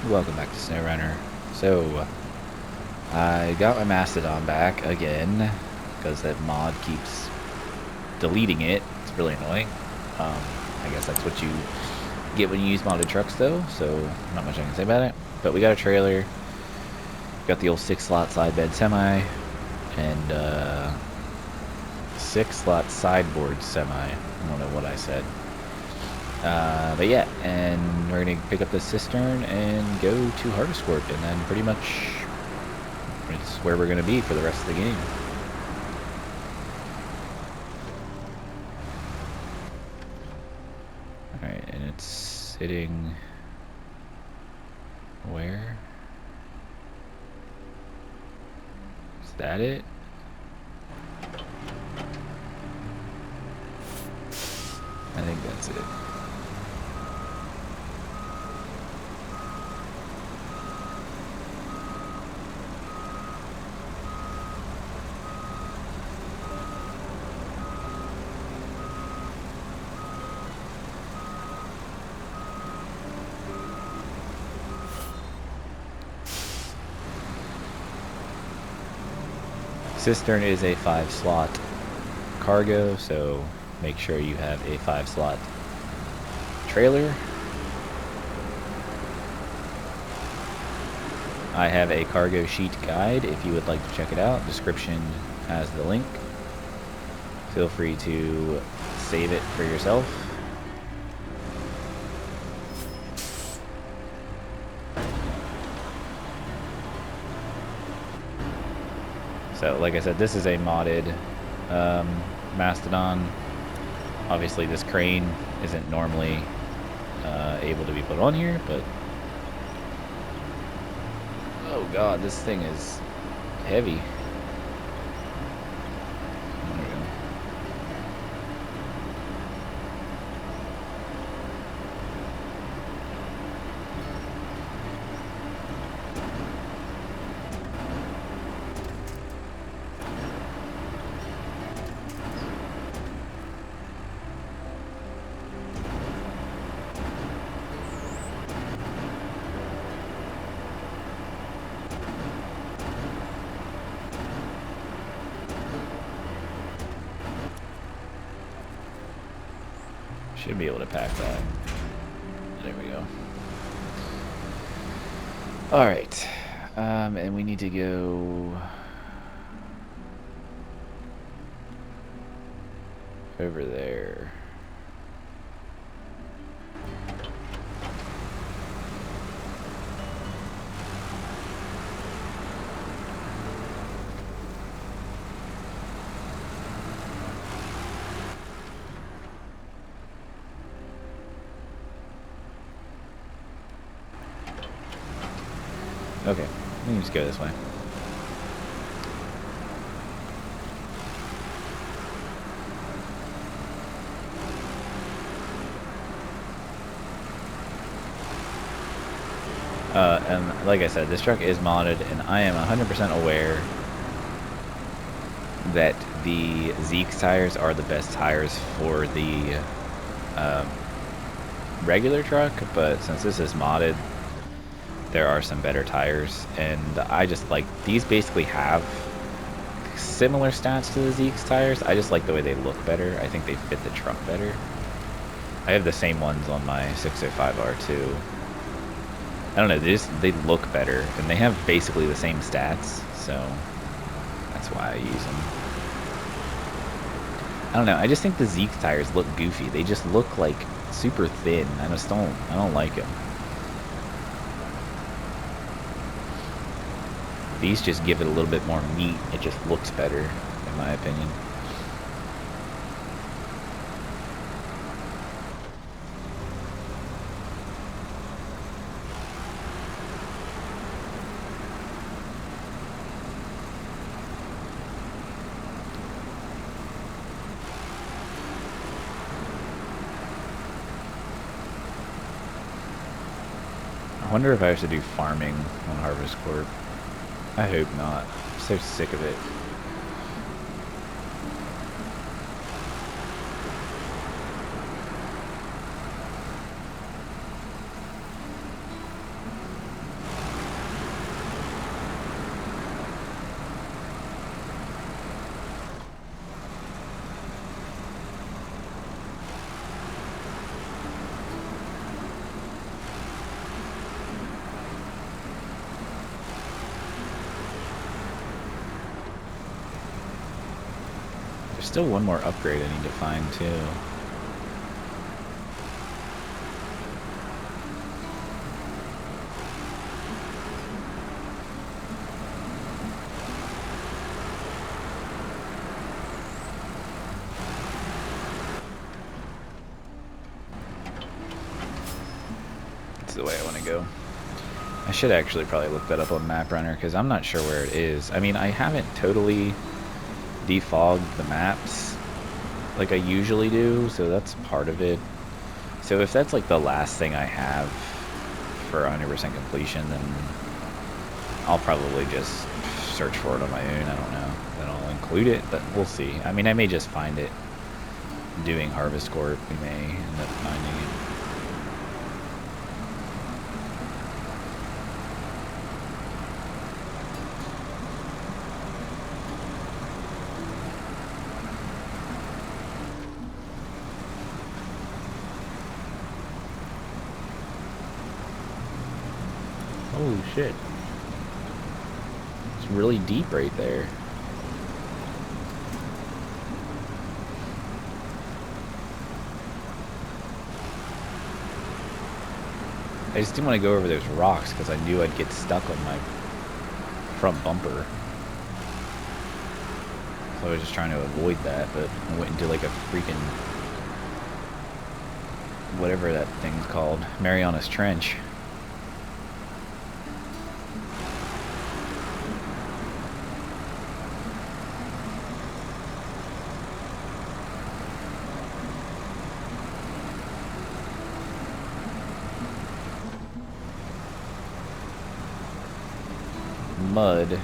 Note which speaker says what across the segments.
Speaker 1: Welcome back to SnowRunner. So, I got my Mastodon back again, because that mod keeps deleting it. It's really annoying. I guess that's what you get when you use modded trucks though, so not much I can say about it. But we got a trailer, got the old 6-slot side bed semi, and 6-slot sideboard semi. I don't know what I said. But yeah, and we're gonna pick up this cistern and go to Harvest Corp, and then pretty much it's where we're gonna be for the rest of the game. Alright, and it's sitting where? Is that it? I think that's it. Cistern is a 5-slot cargo, so make sure you have a 5-slot trailer. I have a cargo sheet guide if you would like to check it out. Description has the link. Feel free to save it for yourself. So, like I said, this is a modded Mastodon. Obviously, this crane isn't normally able to be put on here, but... Oh god, this thing is heavy. There we go. Should be able to pack that. There we go. Alright. And we need to go over there. Okay, we can just go this way. And like I said, this truck is modded, and I am 100% aware that the Zeeks tires are the best tires for the regular truck, but since this is modded, there are some better tires, and I just like these. Basically have similar stats to the Zeeks tires. I just like the way they look better. I think they fit the truck better. I have the same ones on my 605R2. I don't know, they look better, and they have basically the same stats, so that's why I use them. I don't know, I just think the Zeeks tires look goofy. They just look like super thin. I don't like them. These just give it a little bit more meat. It just looks better, in my opinion. I wonder if I have to do farming on Harvest Corp. I hope not. I'm so sick of it. still one more upgrade I need to find too. The way I want to go. I should actually probably look that up on Map Runner because I'm not sure where it is. I mean, I haven't totally defogged the maps like I usually do, so that's part of it. So if that's like the last thing I have for 100% completion, then I'll probably just search for it on my own. I don't know. Then I'll include it, but we'll see. I mean, I may just find it doing Harvest Corp. We may end up finding it. Holy shit. It's really deep right there. I just didn't want to go over those rocks because I knew I'd get stuck on my front bumper. So I was just trying to avoid that, but I went into like a freaking... whatever that thing's called. Mariana's Trench. Mud.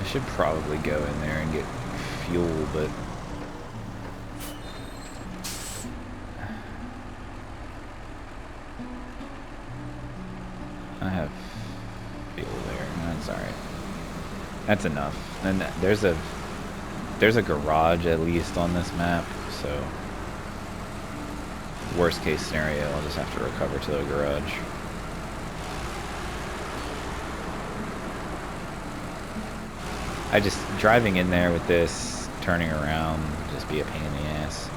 Speaker 1: I should probably go in there and get fuel, but I have fuel there. That's alright. That's enough. And there's a garage at least on this map, so worst case scenario, I'll just have to recover to the garage. I just, driving in there with this, turning around, just be a pain in the ass.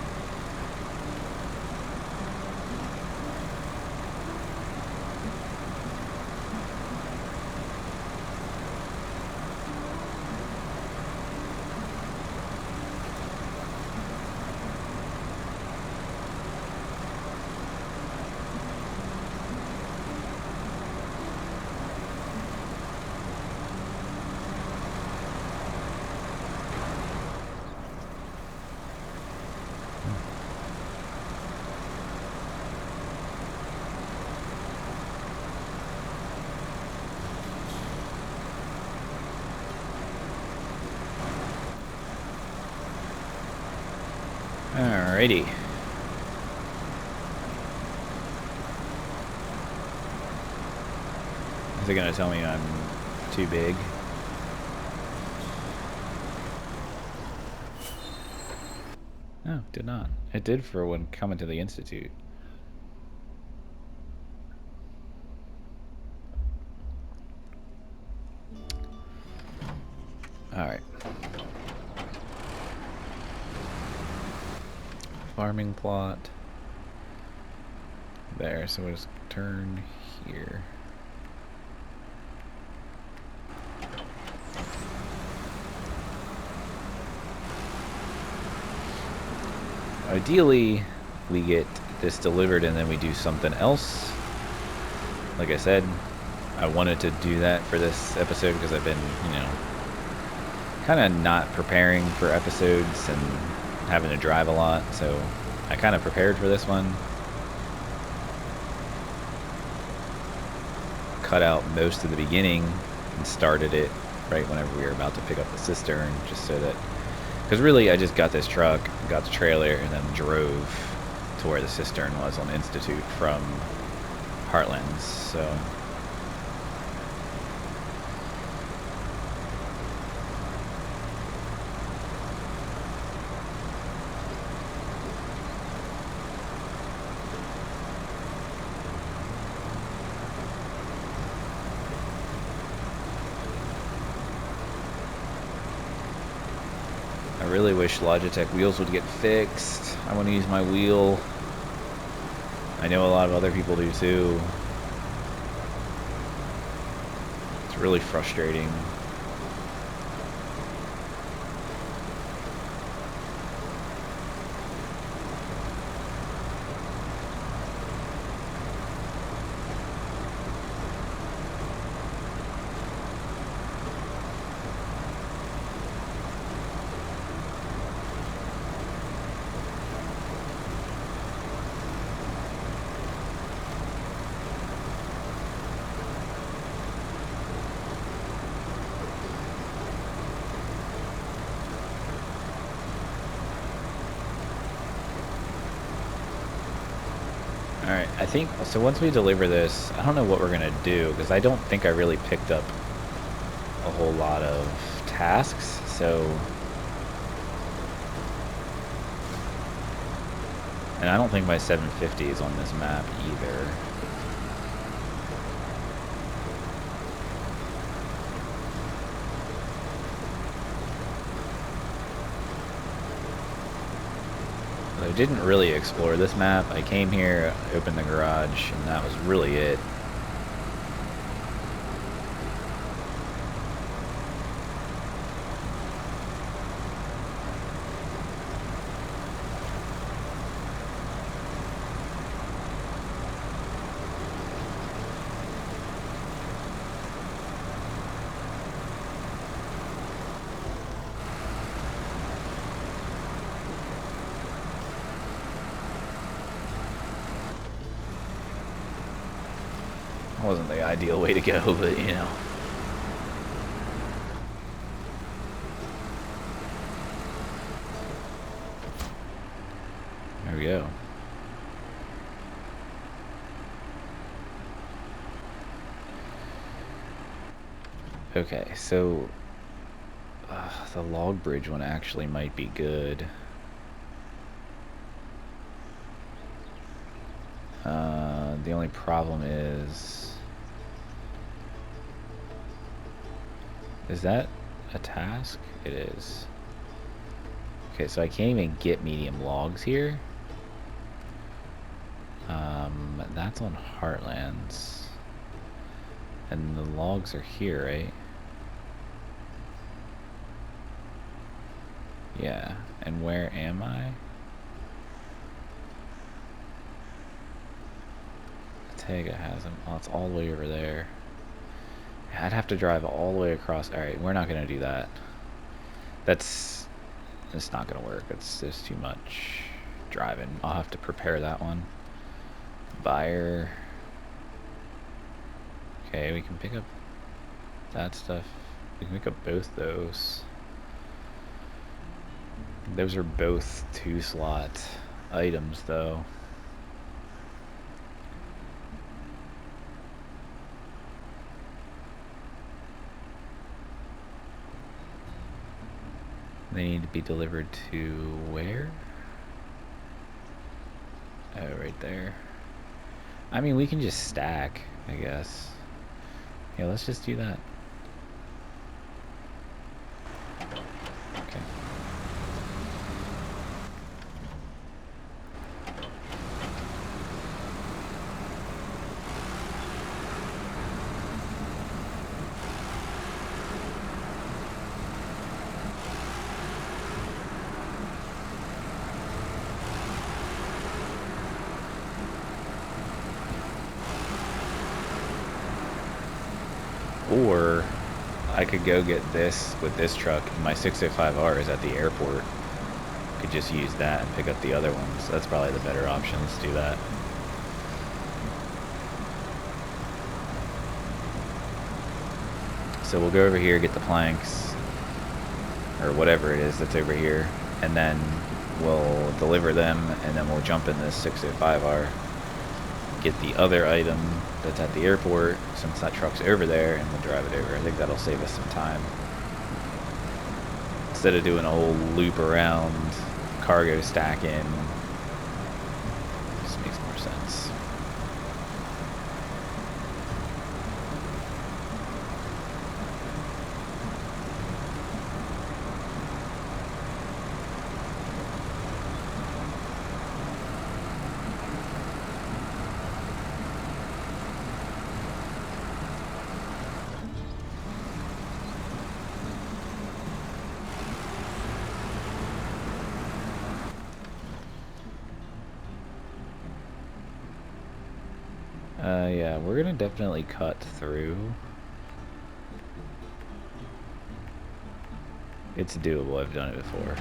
Speaker 1: Alrighty. Is it gonna tell me I'm too big? No, did not. It did for when coming to the Institute. Alright. Farming plot. There, so we'll just turn here. Ideally, we get this delivered and then we do something else. Like I said, I wanted to do that for this episode because I've been, you know, kind of not preparing for episodes and having to drive a lot, so I kind of prepared for this one. Cut out most of the beginning and started it right whenever we were about to pick up the cistern, just so that Because really, I just got this truck, got the trailer, and then drove to where the cistern was on Institute from Heartlands, so... I really wish Logitech wheels would get fixed. I want to use my wheel. I know a lot of other people do too. It's really frustrating. Alright, I think, so once we deliver this, I don't know what we're going to do, because I don't think I really picked up a whole lot of tasks, so... And I don't think my 750 is on this map either. I didn't really explore this map. I came here, opened the garage, and that was really it. Wasn't the ideal way to go, but you know. There we go. Okay, so the log bridge one actually might be good. The only problem is that a task? It is. Okay, so I can't even get medium logs here. That's on Heartlands. And the logs are here, right? Yeah, and where am I? Tega has them. Oh, it's all the way over there. I'd have to drive all the way across. Alright, we're not going to do that. It's not going to work. It's just too much driving. I'll have to prepare that one. Buyer. Okay, we can pick up that stuff. We can pick up both those. Those are both 2-slot items, though. They need to be delivered to where? Oh, right there. I mean, we can just stack, I guess. Yeah, let's just do that. Okay. Or I could go get this with this truck. My 605R is at the airport. Could just use that and pick up the other ones. That's probably the better option. Let's do that. So we'll go over here, get the planks, or whatever it is that's over here, and then we'll deliver them, and then we'll jump in this 605R, get the other item that's at the airport, since that truck's over there, and we'll drive it over. I think that'll save us some time. Instead of doing a whole loop around, cargo stacking, this makes more sense. Yeah, we're gonna definitely cut through. It's doable, I've done it before.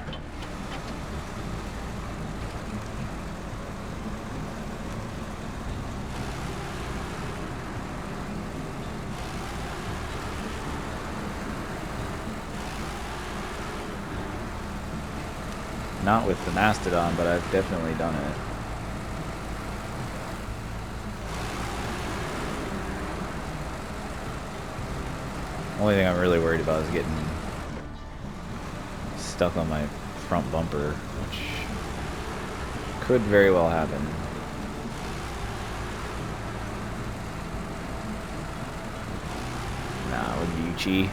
Speaker 1: Not with the Mastodon, but I've definitely done it. Only thing I'm really worried about is getting stuck on my front bumper, which could very well happen. Nah, with Gucci.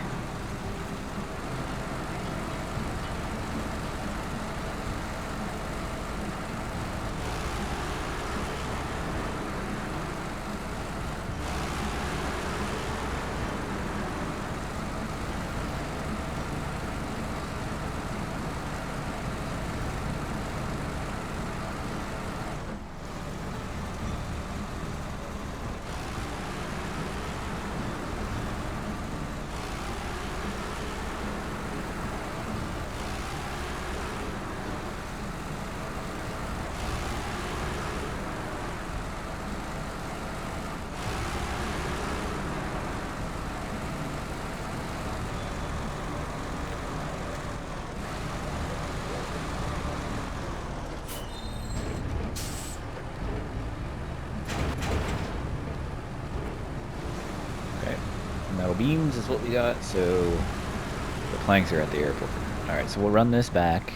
Speaker 1: Metal beams is what we got, so the planks are at the airport. Alright, so we'll run this back,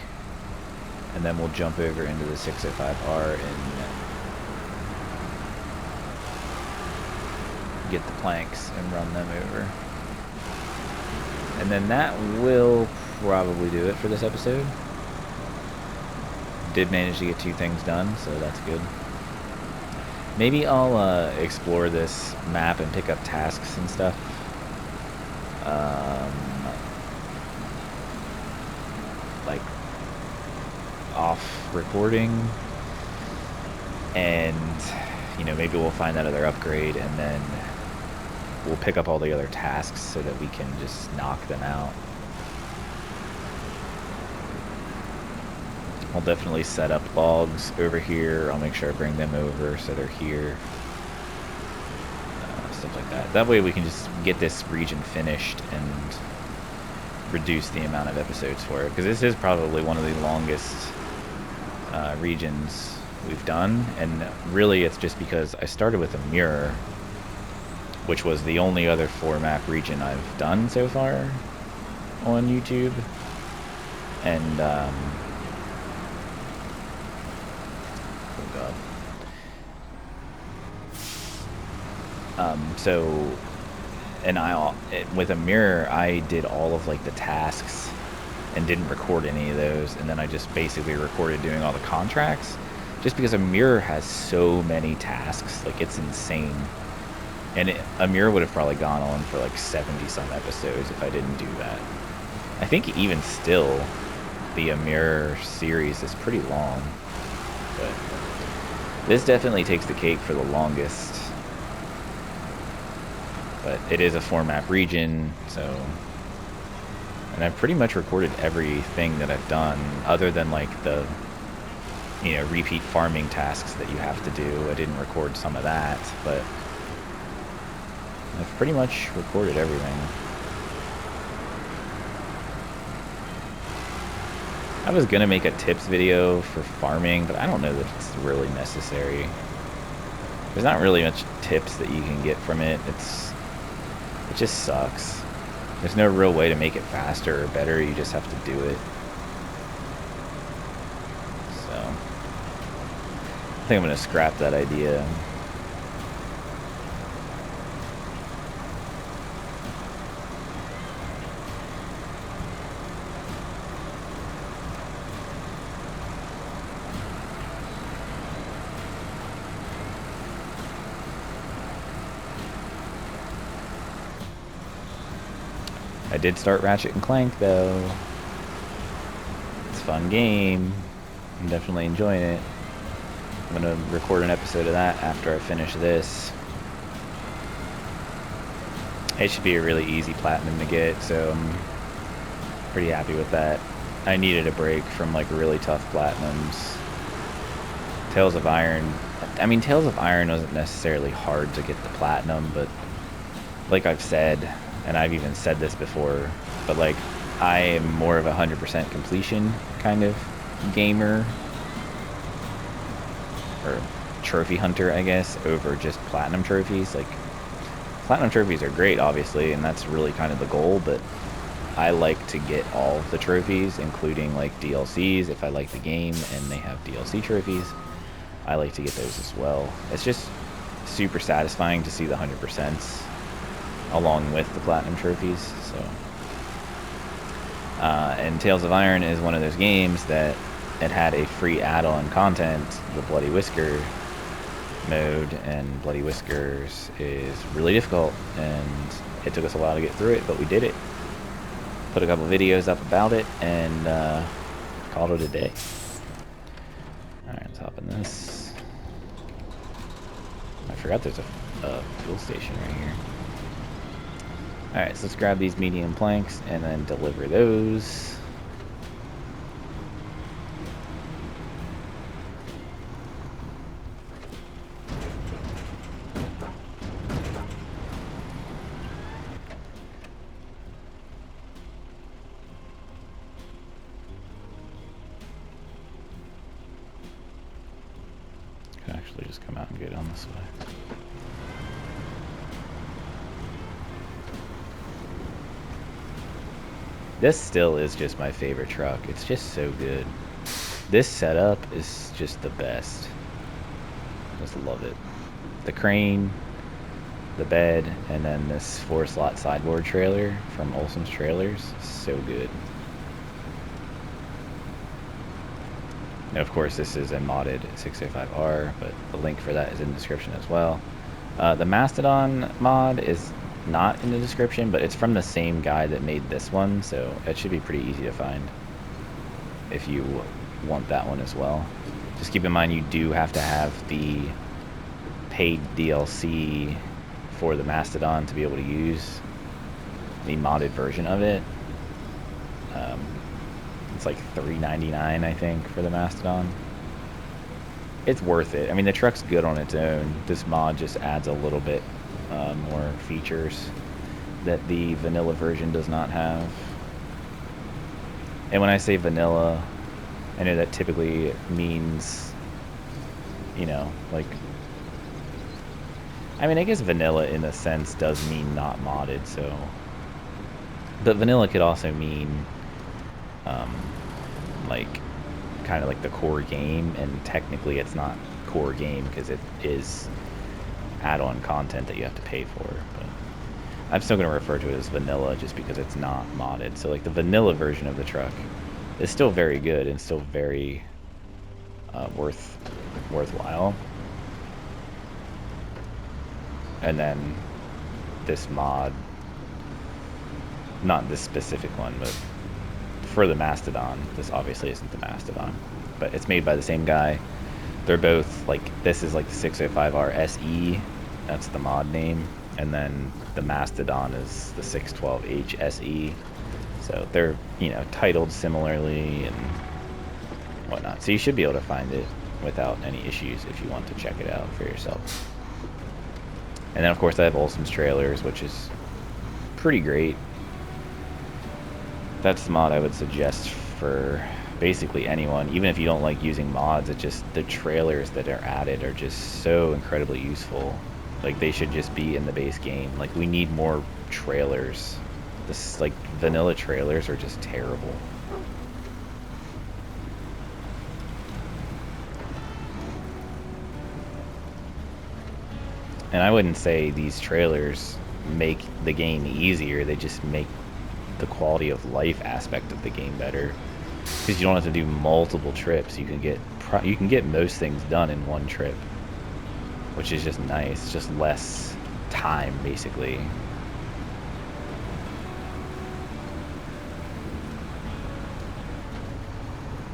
Speaker 1: and then we'll jump over into the 605R and get the planks and run them over. And then that will probably do it for this episode. Did manage to get 2 things done, so that's good. Maybe I'll explore this map and pick up tasks and stuff. Like off recording, and you know, maybe we'll find that other upgrade and then we'll pick up all the other tasks so that we can just knock them out. I'll definitely set up logs over here. I'll make sure I bring them over so they're here. Stuff like that. That way we can just get this region finished and reduce the amount of episodes for it. Because this is probably one of the longest regions we've done. And really it's just because I started with a mirror, which was the only other 4-map region I've done so far on YouTube. And with a mirror, I did all of like the tasks and didn't record any of those, and then I just basically recorded doing all the contracts, just because a mirror has so many tasks, like it's insane. And a mirror would have probably gone on for like 70 some episodes if I didn't do that. I think even still, the Amir series is pretty long, but this definitely takes the cake for the longest. But it is a 4-map region, so... And I've pretty much recorded everything that I've done, other than like the, you know, repeat farming tasks that you have to do. I didn't record some of that, but I've pretty much recorded everything. I was gonna make a tips video for farming, but I don't know that it's really necessary. There's not really much tips that you can get from it. It just sucks. There's no real way to make it faster or better. You just have to do it. So I think I'm gonna scrap that idea. I did start Ratchet and Clank though. It's a fun game. I'm definitely enjoying it. I'm gonna record an episode of that after I finish this. It should be a really easy platinum to get, so I'm pretty happy with that. I needed a break from like really tough platinums. Tales of Iron, I mean, Tales of Iron wasn't necessarily hard to get the platinum, but like I've said, and I've even said this before, but like I am more of a 100% completion kind of gamer, or trophy hunter, I guess, over just platinum trophies. Like, platinum trophies are great, obviously, and that's really kind of the goal, but I like to get all of the trophies, including like DLCs. If I like the game and they have DLC trophies, I like to get those as well. It's just super satisfying to see the 100%s along with the platinum trophies. So and Tales of Iron is one of those games that it had a free add-on content, the Bloody Whisker mode, and Bloody Whiskers is really difficult, and it took us a while to get through it, but we did it. Put a couple videos up about it, and called it a day. Alright, let's hop in this. I forgot there's a fuel station right here. Alright, so let's grab these medium planks and then deliver those. Could actually just come out and get on this way. This still is just my favorite truck. It's just so good. This setup is just the best. Just love it. The crane, the bed, and then this 4-slot sideboard trailer from Olson's Trailers. So good. Now, of course, this is a modded 605R, but the link for that is in the description as well. The Mastodon mod is not in the description, but it's from the same guy that made this one, so it should be pretty easy to find if you want that one as well. Just keep in mind you do have to have the paid DLC for the Mastodon to be able to use the modded version of it. It's like $3.99, I think, for the Mastodon. It's worth it. I mean, the truck's good on its own. This mod just adds a little bit more features that the vanilla version does not have. And when I say vanilla, I know that typically means, you know, like, I mean, I guess vanilla in a sense does mean not modded, so, but vanilla could also mean like kind of like the core game, and technically it's not core game because it is add-on content that you have to pay for, but I'm still going to refer to it as vanilla just because it's not modded. So like the vanilla version of the truck is still very good and still very worthwhile. And then this mod, not this specific one, but for the Mastodon, this obviously isn't the Mastodon, but it's made by the same guy. They're both like, this is like the 605R SE, that's the mod name, and then the Mastodon is the 612H SE. So they're, you know, titled similarly and whatnot. So you should be able to find it without any issues if you want to check it out for yourself. And then of course I have Olson's Trailers, which is pretty great. That's the mod I would suggest for basically anyone, even if you don't like using mods, it just, the trailers that are added are just so incredibly useful. Like, they should just be in the base game. Like, we need more trailers. This, like, vanilla trailers are just terrible. And I wouldn't say these trailers make the game easier, they just make the quality of life aspect of the game better. Because you don't have to do multiple trips. You can get most things done in one trip, which is just nice. Just less time, basically.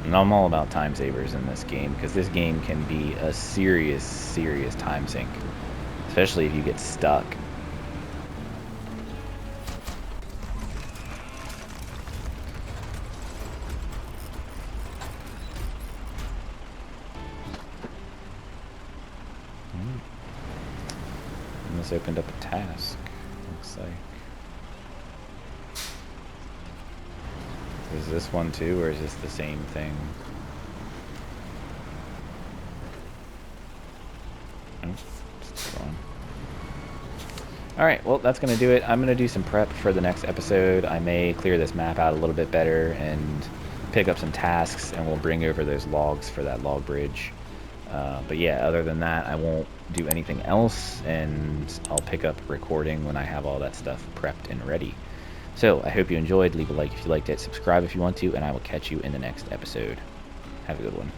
Speaker 1: And I'm all about time savers in this game, because this game can be a serious, serious time sink, especially if you get stuck. And this opened up a task, looks like. Is this one too, or is this the same thing? Alright, well, that's going to do it. I'm going to do some prep for the next episode. I may clear this map out a little bit better and pick up some tasks, and we'll bring over those logs for that log bridge. But yeah, other than that, I won't do anything else, and I'll pick up recording when I have all that stuff prepped and ready. So, I hope you enjoyed. Leave a like if you liked it, subscribe if you want to, and I will catch you in the next episode. Have a good one.